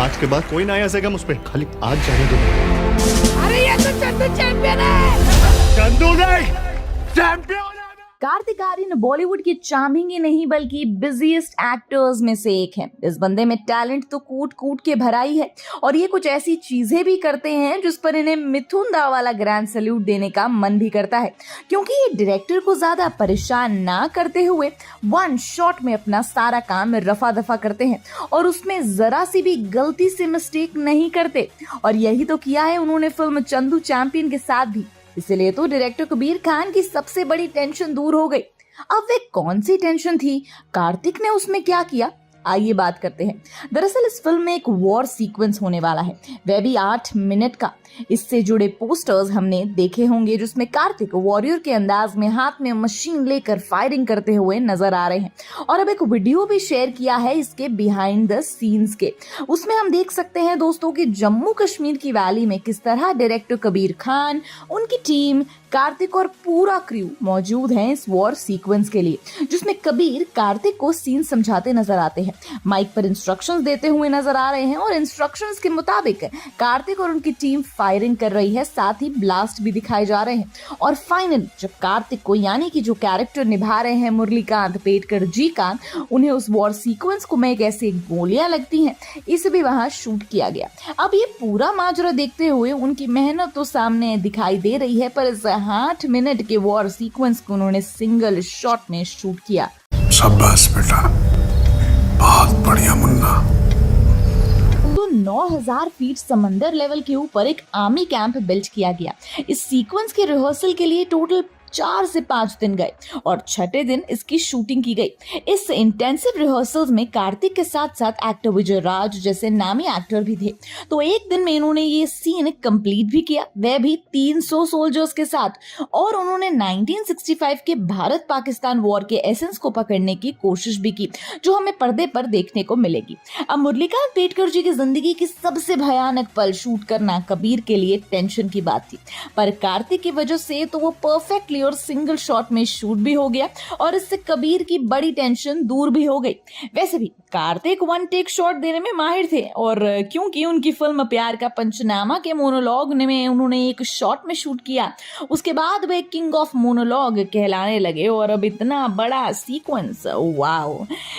आज के बाद कोई ना आया मुझ पे, खाली आज जाने दो। अरे ये तो चंदू चैंपियन है। चंदू नहीं, चैंपियन। कार्तिक आर्यन बॉलीवुड के चार्मिंग ही नहीं बल्कि बिजीएस्ट एक्टर्स में से एक हैं। इस बंदे में टैलेंट तो कूट कूट के भराई है और ये कुछ ऐसी चीजें भी करते हैं जिस पर इन्हें मिथुन दा वाला ग्रैंड सैल्यूट देने का मन भी करता है, क्योंकि ये डायरेक्टर को ज्यादा परेशान ना करते हुए वन शॉट में अपना सारा काम रफा दफा करते हैं और उसमें जरा सी भी गलती से मिस्टेक नहीं करते। और यही तो किया है उन्होंने फिल्म चंदू चैंपियन के साथ भी। इसलिए तो डायरेक्टर कबीर खान की सबसे बड़ी टेंशन दूर हो गई। अब वे कौन सी टेंशन थी, कार्तिक ने उसमें क्या किया, आइए बात करते हैं। दरअसल इस फिल्म में एक वॉर सीक्वेंस होने वाला है, वह भी 8 मिनट का। इससे जुड़े पोस्टर्स हमने देखे होंगे जिसमें कार्तिक वॉरियर के अंदाज में हाथ में मशीन लेकर फायरिंग करते हुए नजर आ रहे हैं। और अब एक वीडियो भी शेयर किया है इसके बिहाइंड द सीन्स के। उसमें हम देख सकते हैं दोस्तों कि जम्मू कश्मीर की वैली में किस तरह डायरेक्टर कबीर खान, उनकी टीम, कार्तिक और पूरा क्रू मौजूद हैं इस वॉर सीक्वेंस के लिए, जिसमें कबीर कार्तिक को सीन समझाते नजर आते हैं, माइक पर इंस्ट्रक्शंस देते हुए नजर आ रहे हैं और इंस्ट्रक्शंस के मुताबिक कार्तिक और उनकी टीम फायरिंग कर रही है, साथ ही ब्लास्ट भी दिखाए जा रहे हैं। और फाइनली जब कार्तिक को, यानी कि जो कैरेक्टर निभा रहे हैं मुरलीकांत पेटकर जी का, उन्हें उस वॉर सीक्वेंस को में कैसे गोलियां लगती हैं, इसे भी वहां शूट किया गया। अब ये पूरा माजरा देखते हुए उनकी मेहनत तो सामने दिखाई दे रही है, पर इस 8 मिनट के वॉर सीक्वेंस को उन्होंने सिंगल शॉट में शूट किया। शाबाश बेटा, बहुत बढ़िया मुन्ना। तो 9000 फीट समंदर लेवल के ऊपर एक आर्मी कैंप बिल्ड किया गया। इस सीक्वेंस के रिहर्सल के लिए टोटल 4 से 5 दिन गए और छठे दिन इसकी शूटिंग की गई। इस इंटेंसिव रिहर्सल्स में कार्तिक के साथ साथ एक्टर विजय राज जैसे नामी एक्टर भी थे। तो एक दिन में इन्होंने ये सीन कंप्लीट भी किया, वह भी 300 सोल्जर्स के साथ। और उन्होंने 1965 के भारत पाकिस्तान वॉर के एसेंस को पकड़ने की कोशिश भी की, जो हमें पर्दे पर देखने को मिलेगी। अब मुरलीकांत पेटकर जी की जिंदगी की सबसे भयानक पल शूट करना कबीर के लिए टेंशन की बात थी, पर कार्तिक की वजह से तो वो परफेक्टली और सिंगल शॉट में शूट भी हो गया और इससे कबीर की बड़ी टेंशन दूर भी हो गई। वैसे भी कार्तिक वन टेक शॉट देने में माहिर थे, और क्योंकि उनकी फिल्म प्यार का पंचनामा के मोनोलॉग में उन्होंने एक शॉट में शूट किया, उसके बाद वे किंग ऑफ मोनोलॉग कहलाने लगे। और अब इतना बड़ा सीक्वेंस, वाओ,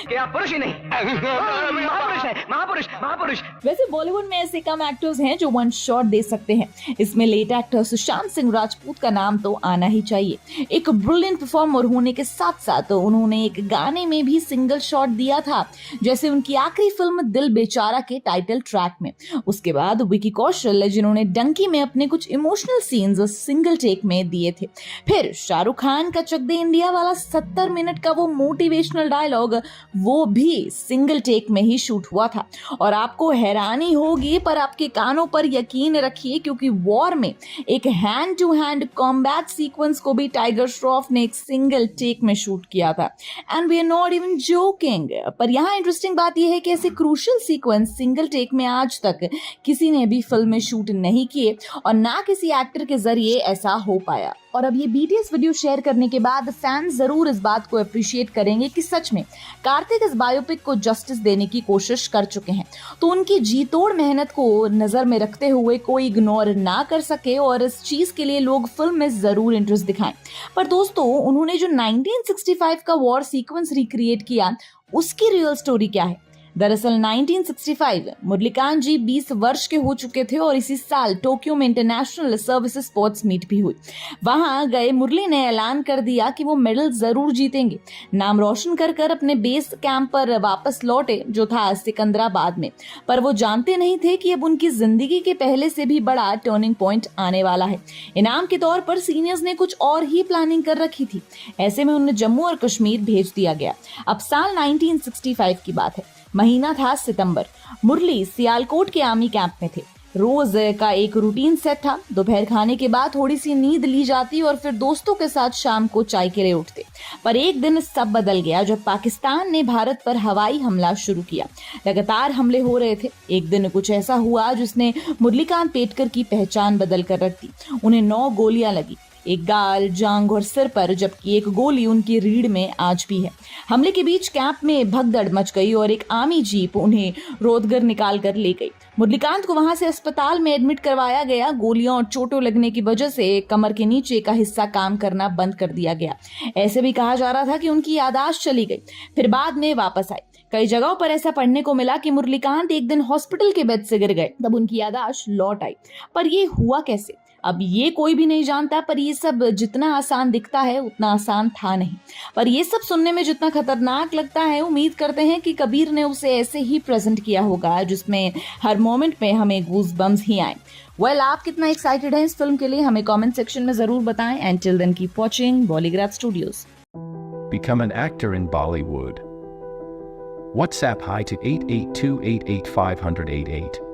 क्या पुरुष ही नहीं, महापुरुष है, महापुरुष, महापुरुष। वैसे बॉलीवुड में ऐसे कम एक्टर्स हैं जो वन शॉट दे सकते हैं। इसमें लेट एक्टर सुशांत सिंह राजपूत का नाम तो आना ही चाहिए। एक ब्रिलियंट परफॉर्मर होने के साथ साथ उन्होंने एक गाने में भी सिंगल शॉट दिया था, जैसे उनकी आखिरी फिल्म दिल बेचारा के टाइटल ट्रैक में। उसके बाद विकी कौशल, जिन्होंने डंकी में अपने कुछ इमोशनल सीन्स सिंगल टेक में दिए थे। फिर शाहरुख खान का चक दे इंडिया वाला 70 मिनट का वो मोटिवेशनल डायलॉग, वो भी सिंगल टेक में ही शूट हुआ था। और आपको हैरानी होगी, पर आपके कानों पर यकीन रखिए, क्योंकि वॉर में एक hand to hand combat sequence को भी टाइगर श्रॉफ ने एक सिंगल टेक में शूट किया था। And we are not even joking. पर यहाँ इंटरेस्टिंग बात यह है कि ऐसे क्रूशियल सीक्वेंस सिंगल टेक में आज तक किसी ने भी फिल्म में शूट नहीं किए और ना किसी एक्टर के जरिए ऐसा हो पाया। और अब ये BTS वीडियो शेयर करने के बाद फैंस जरूर इस बात को अप्रिशिएट करेंगे कि सच में कार्तिक इस बायोपिक को जस्टिस देने की कोशिश कर चुके हैं। तो उनकी जी तोड़ मेहनत को नजर में रखते हुए कोई इग्नोर ना कर सके और इस चीज के लिए लोग फिल्म में जरूर इंटरेस्ट दिखाएं। पर दोस्तों, उन्होंने जो 1965 का वॉर सीक्वेंस रिक्रिएट किया, उसकी रियल स्टोरी क्या है? दरअसल 1965 मुरलीकांत जी 20 वर्ष के हो चुके थे और इसी साल टोक्यो में इंटरनेशनल सर्विसेज स्पोर्ट्स मीट भी हुई। वहां गए मुरली ने ऐलान कर दिया कि वो मेडल जरूर जीतेंगे। नाम रोशन कर कर अपने बेस कैंप पर वापस लौटे, जो था सिकंदराबाद में। पर वो जानते नहीं थे कि अब उनकी जिंदगी के पहले से भी बड़ा टर्निंग पॉइंट आने वाला है। इनाम के तौर पर सीनियर्स ने कुछ और ही प्लानिंग कर रखी थी। ऐसे में उन्हें जम्मू और कश्मीर भेज दिया गया। अब साल 1965 की बात है, महीना था सितंबर। मुरली सियालकोट के आर्मी कैंप में थे। रोज का एक रूटीन सेट था। दोपहर खाने के बाद थोड़ी सी नींद ली जाती और फिर दोस्तों के साथ शाम को चाय के लिए उठते। पर एक दिन सब बदल गया जब पाकिस्तान ने भारत पर हवाई हमला शुरू किया। लगातार हमले हो रहे थे। एक दिन कुछ ऐसा हुआ जिसने मुरलीकांत पेटकर की पहचान बदल कर रख दी। उन्हें 9 गोलियां लगी। एक गाल, जांग और सिर पर, जबकि एक गोली उनकी रीढ़ में आज भी है। हमले के बीच कैंप में भगदड़ मच गई और एक आर्मी जीप उन्हें रोदगर निकाल कर ले गई। मुरलीकांत को वहां से अस्पताल में एडमिट करवाया गया। गोलियों और चोटों लगने की वजह से कमर के नीचे का हिस्सा काम करना बंद कर दिया गया। ऐसे भी कहा जा रहा था कि उनकी याददाश्त चली गई, फिर बाद में वापस आई। कई जगहों पर ऐसा पढ़ने को मिला कि मुरलीकांत एक दिन हॉस्पिटल के बेड से गिर गए, तब उनकी याददाश्त लौट आई। पर ये हुआ कैसे, अब ये कोई भी नहीं जानता। पर ये सब जितना आसान दिखता है उतना आसान था नहीं। पर ये सब सुनने में जितना खतरनाक लगता है, उम्मीद करते हैं कि कबीर ने उसे ऐसे ही प्रेजेंट किया होगा जिसमें हर मोमेंट में हमें गूज बम्स ही आए। वेल, आप कितना एक्साइटेड हैं इस फिल्म के लिए हमें कमेंट सेक्शन में जरूर बताएं। And till then keep watching Bollygraph studios. Become an actor in Bollywood. WhatsApp hi to 8828850088.